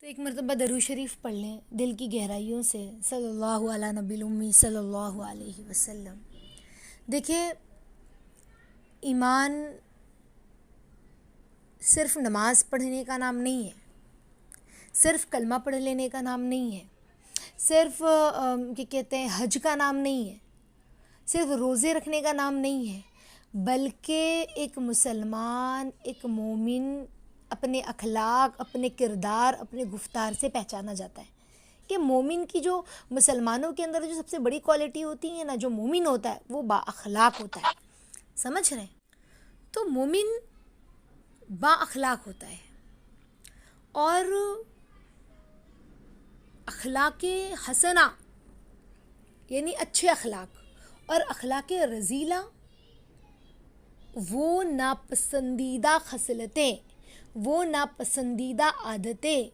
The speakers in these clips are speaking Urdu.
تو ایک مرتبہ درود شریف پڑھ لیں دل کی گہرائیوں سے، صلی اللہ علیہ نبی الامی صلی اللہ علیہ وسلم۔ دیکھیں، ایمان صرف نماز پڑھنے کا نام نہیں ہے، صرف کلمہ پڑھ لینے کا نام نہیں ہے، صرف کیا کہتے ہیں حج کا نام نہیں ہے، صرف روزے رکھنے کا نام نہیں ہے، بلکہ ایک مسلمان، ایک مومن اپنے اخلاق، اپنے کردار، اپنے گفتار سے پہچانا جاتا ہے کہ مومن کی جو مسلمانوں کے اندر جو سب سے بڑی کوالٹی ہوتی ہے نا، جو مومن ہوتا ہے وہ با اخلاق ہوتا ہے۔ سمجھ رہے ہیں؟ تو مومن با اخلاق ہوتا ہے، اور اخلاق حسنہ یعنی اچھے اخلاق، اور اخلاق رذیلہ وہ ناپسندیدہ خصلتیں، وہ ناپسندیدہ عادتیں،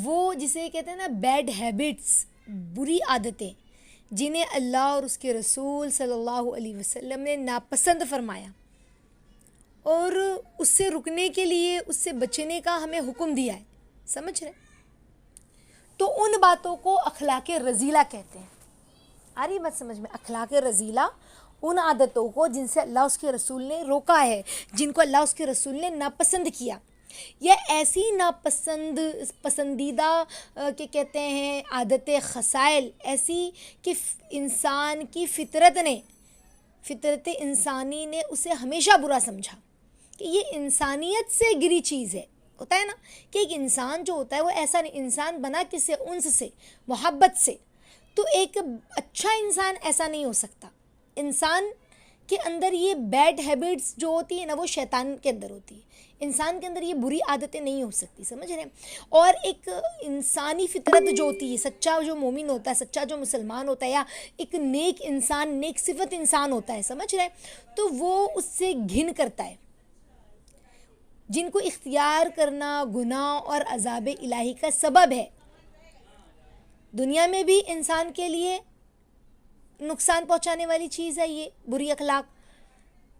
وہ جسے کہتے ہیں نا بیڈ ہیبٹس، بری عادتیں جنہیں اللہ اور اس کے رسول صلی اللہ علیہ وسلم نے ناپسند فرمایا، اور اس سے رکنے کے لیے، اس سے بچنے کا ہمیں حکم دیا ہے۔ سمجھ رہے؟ تو ان باتوں کو اخلاق رذیلہ کہتے ہیں۔ آ رہی بات سمجھ میں؟ اخلاق رذیلہ ان عادتوں کو جن سے اللہ اس کے رسول نے روکا ہے، جن کو اللہ اس کے رسول نے ناپسند کیا، یا ایسی پسندیدہ کہ کہتے ہیں عادت خصائل ایسی کہ انسان کی فطرت انسانی نے اسے ہمیشہ برا سمجھا، کہ یہ انسانیت سے گری چیز ہے۔ ہوتا ہے نا کہ ایک انسان جو ہوتا ہے وہ ایسا نہیں، انسان بنا کس سے؟ انس سے، محبت سے۔ تو ایک اچھا انسان ایسا نہیں ہو سکتا۔ انسان کے اندر یہ بیڈ ہیبٹس جو ہوتی ہے نا، وہ شیطان کے اندر ہوتی ہے، انسان کے اندر یہ بری عادتیں نہیں ہو سکتی۔ سمجھ رہے ہیں؟ اور ایک انسانی فطرت جو ہوتی ہے، سچا جو مومن ہوتا ہے، سچا جو مسلمان ہوتا ہے، یا ایک نیک انسان، نیک صفت انسان ہوتا ہے، سمجھ رہے ہیں، تو وہ اس سے گھن کرتا ہے، جن کو اختیار کرنا گناہ اور عذاب الہی کا سبب ہے۔ دنیا میں بھی انسان کے لیے نقصان پہنچانے والی چیز ہے یہ بری اخلاق۔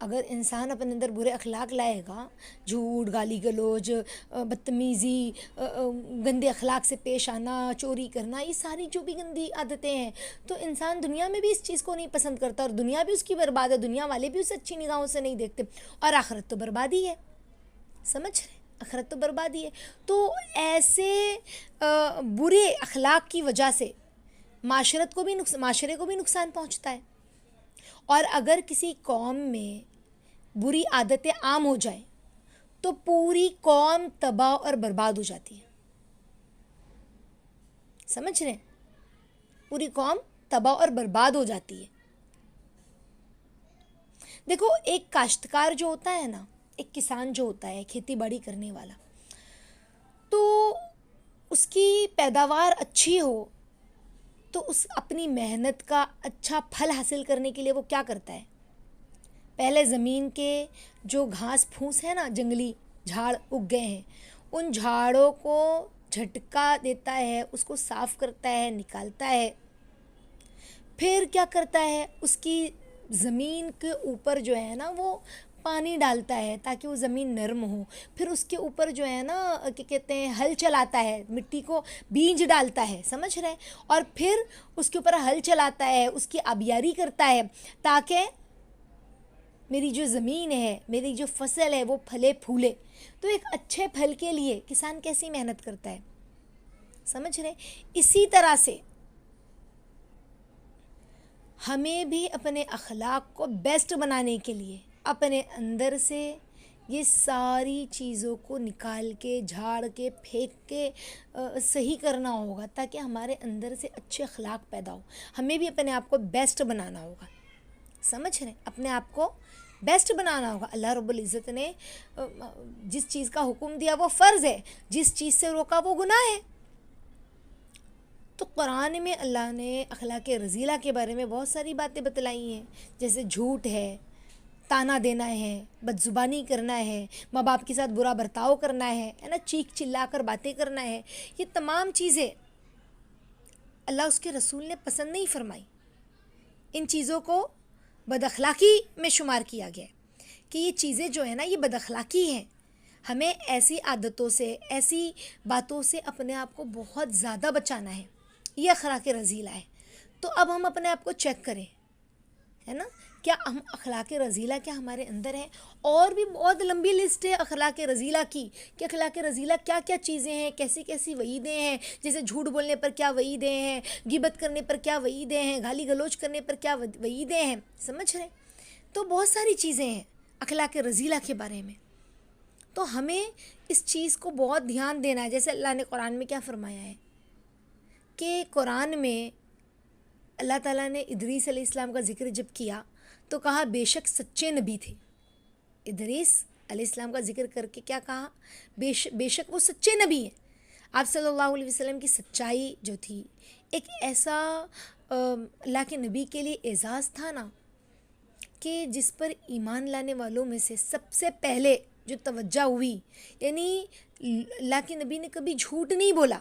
اگر انسان اپنے اندر برے اخلاق لائے گا، جھوٹ، گالی گلوچ، بدتمیزی، گندے اخلاق سے پیش آنا، چوری کرنا، یہ ساری جو بھی گندی عادتیں ہیں، تو انسان دنیا میں بھی اس چیز کو نہیں پسند کرتا، اور دنیا بھی اس کی برباد ہے، دنیا والے بھی اسے اچھی نگاہوں سے نہیں دیکھتے، اور آخرت تو بربادی ہے۔ سمجھ رہے؟ آخرت تو بربادی ہے۔ تو ایسے برے اخلاق کی وجہ سے معاشرے کو بھی نقصان پہنچتا ہے، اور اگر کسی قوم میں بری عادتیں عام ہو جائیں تو پوری قوم تباہ اور برباد ہو جاتی ہے۔ سمجھ رہے ہیں؟ پوری قوم تباہ اور برباد ہو جاتی ہے۔ دیکھو، ایک کاشتکار جو ہوتا ہے نا، ایک کسان جو ہوتا ہے، کھیتی باڑی کرنے والا، تو اس کی پیداوار اچھی ہو تو اس اپنی محنت کا اچھا پھل حاصل کرنے کے لیے وہ کیا کرتا ہے؟ پہلے زمین کے جو گھاس پھوس ہے نا، جنگلی جھاڑ اگ گئے ہیں، ان جھاڑوں کو جھٹکا دیتا ہے، اس کو صاف کرتا ہے، نکالتا ہے۔ پھر کیا کرتا ہے؟ اس کی زمین کے اوپر جو ہے نا وہ پانی ڈالتا ہے تاکہ وہ زمین نرم ہو۔ پھر اس کے اوپر جو ہے نا کیا کہتے ہیں ہل چلاتا ہے، مٹی کو بیج ڈالتا ہے، سمجھ رہے ہیں، اور پھر اس کے اوپر ہل چلاتا ہے، اس کی آبیاری کرتا ہے تاکہ میری جو زمین ہے، میری جو فصل ہے وہ پھلے پھولے۔ تو ایک اچھے پھل کے لیے کسان کیسی محنت کرتا ہے؟ سمجھ رہے ہیں؟ اسی طرح سے ہمیں بھی اپنے اخلاق کو بیسٹ بنانے کے لیے اپنے اندر سے یہ ساری چیزوں کو نکال کے، جھاڑ کے، پھینک کے صحیح کرنا ہوگا تاکہ ہمارے اندر سے اچھے اخلاق پیدا ہو۔ ہمیں بھی اپنے آپ کو بیسٹ بنانا ہوگا۔ سمجھ رہے ہیں؟ اپنے آپ کو بیسٹ بنانا ہوگا۔ اللہ رب العزت نے جس چیز کا حکم دیا وہ فرض ہے، جس چیز سے روکا وہ گناہ ہے۔ تو قرآن میں اللہ نے اخلاق رذیلہ کے بارے میں بہت ساری باتیں بتلائی ہیں، جیسے جھوٹ ہے، تانا دینا ہے، بد زبانی کرنا ہے، ماں باپ کے ساتھ برا برتاؤ کرنا ہے نا، چیخ چلا کر باتیں کرنا ہے۔ یہ تمام چیزیں اللہ اس کے رسول نے پسند نہیں فرمائی۔ ان چیزوں کو بد اخلاقی میں شمار کیا گیا ہے کہ یہ چیزیں جو ہے نا یہ بد اخلاقی ہیں۔ ہمیں ایسی عادتوں سے، ایسی باتوں سے اپنے آپ کو بہت زیادہ بچانا ہے. یہ اخلاق رذیلہ ہے. تو اب ہم اپنے آپ کو چیک کریں، ہے نا، کیا ہم اخلاق رذیلہ کیا ہمارے اندر ہیں؟ اور بھی بہت لمبی لسٹ ہے اخلاق رذیلہ کی، کہ اخلاق رذیلہ کیا کیا چیزیں ہیں، کیسی کیسی وعیدیں ہیں. جیسے جھوٹ بولنے پر کیا وعیدیں ہیں، غیبت کرنے پر کیا وعیدیں ہیں، گالی گلوچ کرنے پر کیا وعیدیں ہیں. سمجھ رہے؟ تو بہت ساری چیزیں ہیں اخلاق رذیلہ کے بارے میں. تو ہمیں اس چیز کو بہت دھیان دینا ہے. جیسے اللہ نے قرآن میں کیا فرمایا ہے کہ قرآن میں اللہ تعالیٰ نے ادریس علیہ السلام کا ذکر جب کیا تو کہا بے شک سچے نبی تھے. ادریس علیہ السلام کا ذکر کر کے کیا کہا؟ بے شک وہ سچے نبی ہیں. آپ صلی اللہ علیہ وسلم کی سچائی جو تھی، ایک ایسا اللہ کے نبی کے لیے اعزاز تھا نا، کہ جس پر ایمان لانے والوں میں سے سب سے پہلے جو توجہ ہوئی، یعنی اللہ کے نبی نے کبھی جھوٹ نہیں بولا،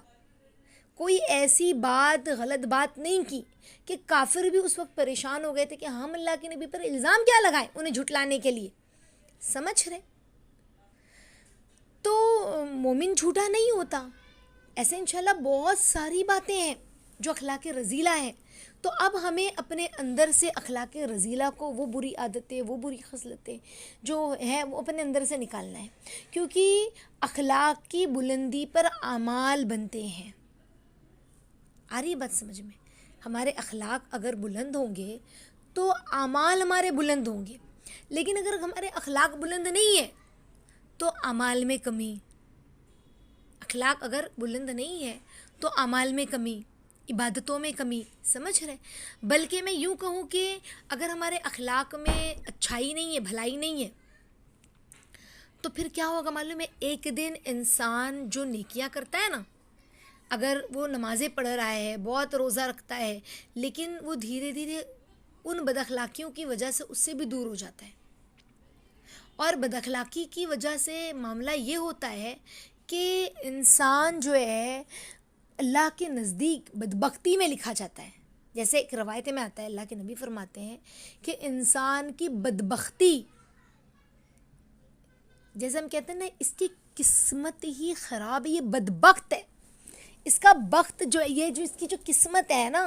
کوئی ایسی بات، غلط بات نہیں کی کہ کافر بھی اس وقت پریشان ہو گئے تھے کہ ہم اللہ کے نبی پر الزام کیا لگائیں انہیں جھٹلانے کے لیے. سمجھ رہے؟ تو مومن جھوٹا نہیں ہوتا. ایسے انشاءاللہ بہت ساری باتیں ہیں جو اخلاق رذیلہ ہیں. تو اب ہمیں اپنے اندر سے اخلاق رذیلہ کو، وہ بری عادتیں، وہ بری خصلتیں جو ہیں، وہ اپنے اندر سے نکالنا ہے. کیونکہ اخلاق کی بلندی پر اعمال بنتے ہیں. آ رہی بات سمجھ میں؟ ہمارے اخلاق اگر بلند ہوں گے تو اعمال ہمارے بلند ہوں گے. لیکن اگر ہمارے اخلاق بلند نہیں ہیں تو اعمال میں کمی. اخلاق اگر بلند نہیں ہے تو اعمال میں کمی، عبادتوں میں کمی. سمجھ رہے؟ بلکہ میں یوں کہوں کہ اگر ہمارے اخلاق میں اچھائی نہیں ہے، بھلائی نہیں ہے، تو پھر کیا ہوگا معلوم ہے؟ ایک دن انسان جو نیکیاں کرتا ہے نا، اگر وہ نمازیں پڑھ رہا ہے، بہت روزہ رکھتا ہے، لیکن وہ دھیرے دھیرے ان بد اخلاقیوں کی وجہ سے اس سے بھی دور ہو جاتا ہے. اور بد اخلاقی کی وجہ سے معاملہ یہ ہوتا ہے کہ انسان جو ہے اللہ کے نزدیک بدبختی میں لکھا جاتا ہے. جیسے ایک روایت میں آتا ہے، اللہ کے نبی فرماتے ہیں کہ انسان کی بدبختی، جیسے ہم کہتے ہیں نا، اس کی قسمت ہی خراب ہے، یہ بدبخت ہے. اس کا بخت جو ہے، یہ جو اس کی جو قسمت ہے نا،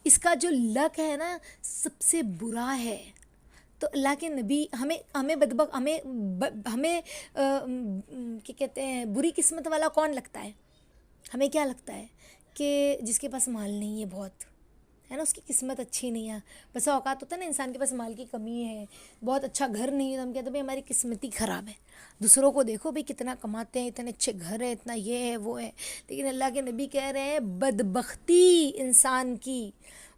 اس کا جو لک ہے نا، سب سے برا ہے. تو اللہ کے نبی ہمیں بدبخت، ہمیں کیا کہتے ہیں، بری قسمت والا کون لگتا ہے؟ ہمیں کیا لگتا ہے کہ جس کے پاس مال نہیں ہے، بہت ہے نا، اس کی قسمت اچھی نہیں ہے. بس اوقات ہوتا ہے نا انسان کے پاس مال کی کمی ہے، بہت اچھا گھر نہیں ہے، تو ہم کہتے ہیں بھائی ہماری قسمت ہی خراب ہے. دوسروں کو دیکھو بھائی کتنا کماتے ہیں، اتنے اچھے گھر ہے، اتنا یہ ہے وہ ہے. لیکن اللہ کے نبی کہہ رہے ہیں بدبختی انسان کی،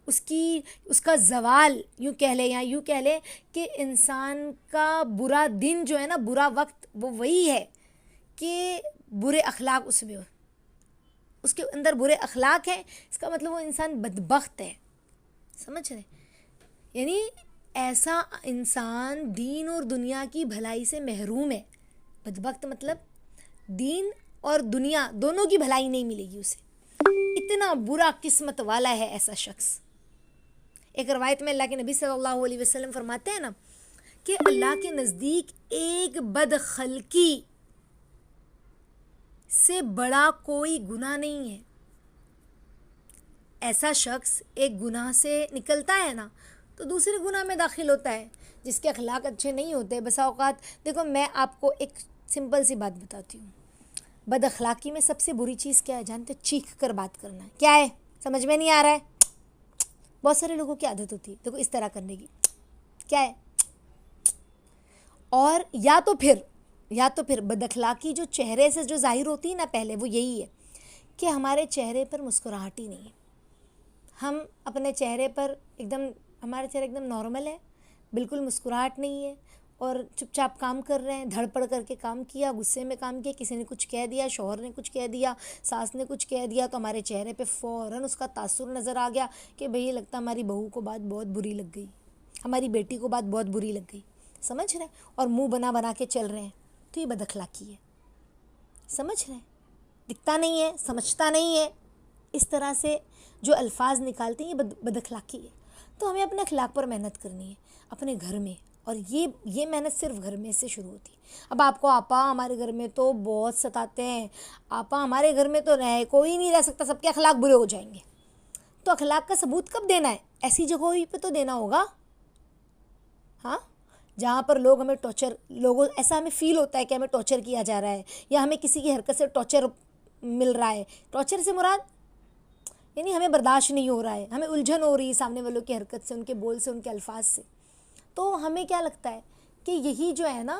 اس کا زوال یوں کہہ لیں، یا یوں کہہ لیں کہ انسان کا برا دن جو ہے نا، برا وقت، وہ وہی ہے کہ برے اخلاق اس میں ہو، اس کے اندر برے اخلاق ہیں. اس کا مطلب وہ انسان بدبخت ہے. سمجھ رہے؟ یعنی ایسا انسان دین اور دنیا کی بھلائی سے محروم ہے. بدبخت مطلب دین اور دنیا دونوں کی بھلائی نہیں ملے گی اسے. اتنا برا قسمت والا ہے ایسا شخص. ایک روایت میں اللہ کے نبی صلی اللہ علیہ وسلم فرماتے ہیں نا کہ اللہ کے نزدیک ایک بدخلقی سے بڑا کوئی گناہ نہیں ہے. ایسا شخص ایک گناہ سے نکلتا ہے نا تو دوسرے گناہ میں داخل ہوتا ہے. جس کے اخلاق اچھے نہیں ہوتے، بسا اوقات دیکھو، میں آپ کو ایک سمپل سی بات بتاتی ہوں. بد اخلاقی میں سب سے بری چیز کیا ہے جانتے؟ چیخ کر بات کرنا. کیا ہے؟ سمجھ میں نہیں آ رہا ہے؟ بہت سارے لوگوں کی عادت ہوتی ہے دیکھو اس طرح کرنے کی. کیا ہے؟ اور یا تو پھر بد اخلاقی جو چہرے سے جو ظاہر ہوتی ہے نا، پہلے وہ یہی ہے کہ ہمارے چہرے پر مسکراہٹ ہی نہیں ہے. ہم اپنے چہرے پر ہمارے چہرے ایک دم نارمل ہے، بالکل مسکراہٹ نہیں ہے، اور چپ چاپ کام کر رہے ہیں، دھڑ پڑ کر کے کام کیا، غصے میں کام کیا، کسی نے کچھ کہہ دیا، شوہر نے کچھ کہہ دیا، ساس نے کچھ کہہ دیا، تو ہمارے چہرے پہ فوراً اس کا تاثر نظر آ گیا کہ بھئی یہ لگتا ہماری بہو کو بات بہت بری لگ گئی، ہماری بیٹی کو بات بہت بری لگ گئی. سمجھ رہے ہیں؟ اور منہ بنا کے چل رہے ہیں. تو یہ بد اخلاقی ہے. سمجھ رہے ہیں؟ دکھتا نہیں ہے، سمجھتا نہیں ہے، اس طرح سے جو الفاظ نکالتے ہیں یہ بد اخلاقی ہے. تو ہمیں اپنے اخلاق پر محنت کرنی ہے، اپنے گھر میں، اور یہ محنت صرف گھر میں سے شروع ہوتی ہے. اب آپ کو آپا ہمارے گھر میں تو بہت ستاتے ہیں، آپا ہمارے گھر میں تو کوئی نہیں رہ سکتا، سب کے اخلاق برے ہو جائیں گے. تو اخلاق کا ثبوت کب دینا ہے؟ ایسی جگہوں پہ تو دینا ہوگا ہاں جہاں پر لوگ ہمیں لوگوں ایسا ہمیں فیل ہوتا ہے کہ ہمیں ٹارچر کیا جا رہا ہے، یا ہمیں کسی کی حرکت سے ٹارچر مل رہا ہے. ٹارچر سے مراد یعنی ہمیں برداشت نہیں ہو رہا ہے، ہمیں الجھن ہو رہی ہے سامنے والوں کی حرکت سے، ان کے بول سے، ان کے الفاظ سے. تو ہمیں کیا لگتا ہے کہ یہی جو ہے نا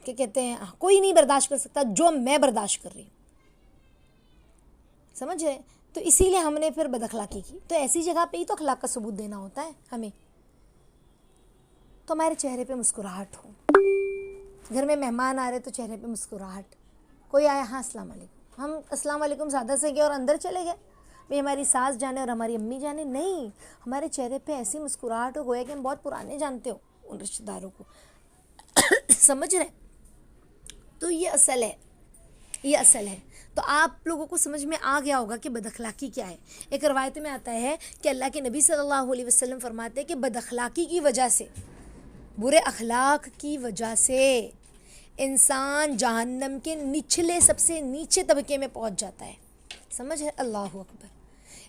کیا کہتے ہیں، کوئی نہیں برداشت کر سکتا جو میں برداشت کر رہی ہوں. سمجھ رہے؟ تو اسی لیے ہم نے پھر بد اخلاقی کی. تو ایسی جگہ پہ ہی تو اخلاق کا ثبوت دینا ہوتا ہے ہمیں. تو ہمارے چہرے پہ مسکراہٹ ہو، گھر میں مہمان آ رہے تو چہرے پہ مسکراہٹ. کوئی آیا، ہاں السلام علیکم، ہم السلام علیکم زیادہ سے گئے اور اندر چلے گئے، بھئی ہماری ساس جانے اور ہماری امی جانے. نہیں، ہمارے چہرے پہ ایسی مسکراہٹ ہو گویا کہ ہم بہت پرانے جانتے ہو ان رشتہ داروں کو. سمجھ رہے؟ تو یہ اصل ہے، یہ اصل ہے. تو آپ لوگوں کو سمجھ میں آ گیا ہوگا کہ بد اخلاقی کیا ہے. ایک روایت میں آتا ہے کہ اللہ کے نبی صلی اللہ علیہ وسلم فرماتے ہیں کہ بد اخلاقی کی وجہ سے، برے اخلاق کی وجہ سے انسان جہنم کے نچلے، سب سے نیچے طبقے میں پہنچ جاتا ہے. سمجھ ہے؟ اللہ اکبر.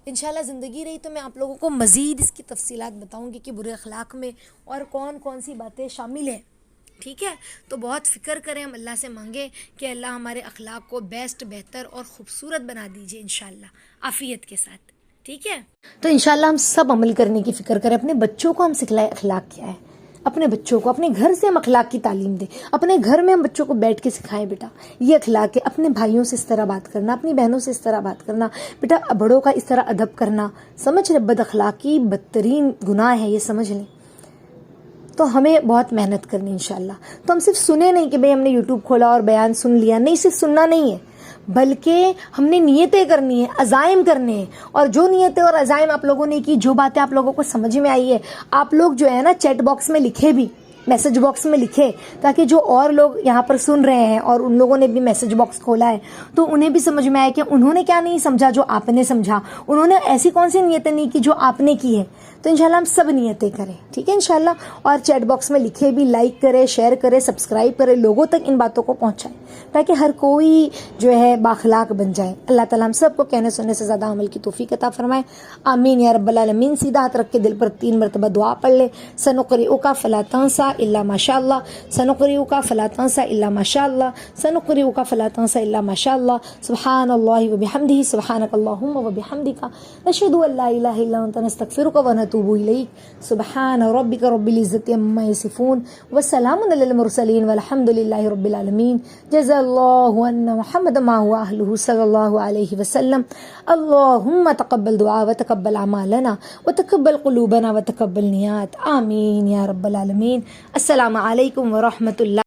انشاءاللہ زندگی رہی تو میں آپ لوگوں کو مزید اس کی تفصیلات بتاؤں گی کہ برے اخلاق میں اور کون کون سی باتیں شامل ہیں. ٹھیک ہے؟ تو بہت فکر کریں، ہم اللہ سے مانگیں کہ اللہ ہمارے اخلاق کو بیسٹ، بہتر اور خوبصورت بنا دیجئے انشاءاللہ عافیت کے ساتھ. ٹھیک ہے؟ تو انشاءاللہ ہم سب عمل کرنے کی فکر کریں. اپنے بچوں کو ہم سکھلائیں اخلاق کیا ہے، اپنے بچوں کو اپنے گھر سے ہم اخلاق کی تعلیم دیں. اپنے گھر میں ہم بچوں کو بیٹھ کے سکھائیں بیٹا یہ اخلاق ہے. اپنے بھائیوں سے اس طرح بات کرنا، اپنی بہنوں سے اس طرح بات کرنا، بیٹا بڑوں کا اس طرح ادب کرنا. سمجھ رہے؟ بد اخلاقی بدترین گناہ ہے، یہ سمجھ لیں. تو ہمیں بہت محنت کرنی انشاءاللہ. تو ہم صرف سنے نہیں کہ بھئی ہم نے یوٹیوب کھولا اور بیان سن لیا، نہیں، صرف سننا نہیں ہے، بلکہ ہم نے نیتیں کرنی ہیں، عزائم کرنے ہیں. اور جو نیتیں اور عزائم آپ لوگوں نے کی، جو باتیں آپ لوگوں کو سمجھ میں آئی ہے، آپ لوگ جو ہے نا چیٹ باکس میں لکھے بھی، میسج باکس میں لکھے، تاکہ جو اور لوگ یہاں پر سن رہے ہیں اور ان لوگوں نے بھی میسج باکس کھولا ہے تو انہیں بھی سمجھ میں آئے کہ انہوں نے کیا نہیں سمجھا جو آپ نے سمجھا، انہوں نے ایسی کون سی نیتیں نہیں کی جو آپ نے کی ہے. تو انشاءاللہ ہم سب نیتیں کریں. ٹھیک ہے انشاءاللہ. اور چیٹ باکس میں لکھے بھی، لائک کرے، شیئر کرے، سبسکرائب کرے، لوگوں تک ان باتوں کو پہنچائیں تاکہ ہر کوئی جو ہے باخلاق بن جائے. اللہ تعالیٰ ہم سب کو کہنے سننے سے زیادہ عمل کی توفیق عطا فرمائے. آمین یا رب العالمین. سیدھا ہاتھ رکھ کے دل پر 3 مرتبہ دعا پڑھ لے. سنقرئک فلا تنسى الا ما شاء الله، سنقرئک فلا تنسى الا ما شاء الله، سنقرئک فلا تنسى الا ما شاء الله. سبحان الله وبحمده، سبحانك اللهم وبحمدك، نشهد ان لا اله الا انت، نستغفرك ونتوب اليك. سبحان ربك رب العزة عما يصفون، وسلام على المرسلين، والحمد لله رب العالمين. جزا الله أن محمد ما هو أهله صلى الله عليه وسلم. اللهم تقبل دعاء وتقبل أعمالنا وتقبل قلوبنا وتقبل نيات. آمين يا رب العالمين. السلام عليكم ورحمة الله.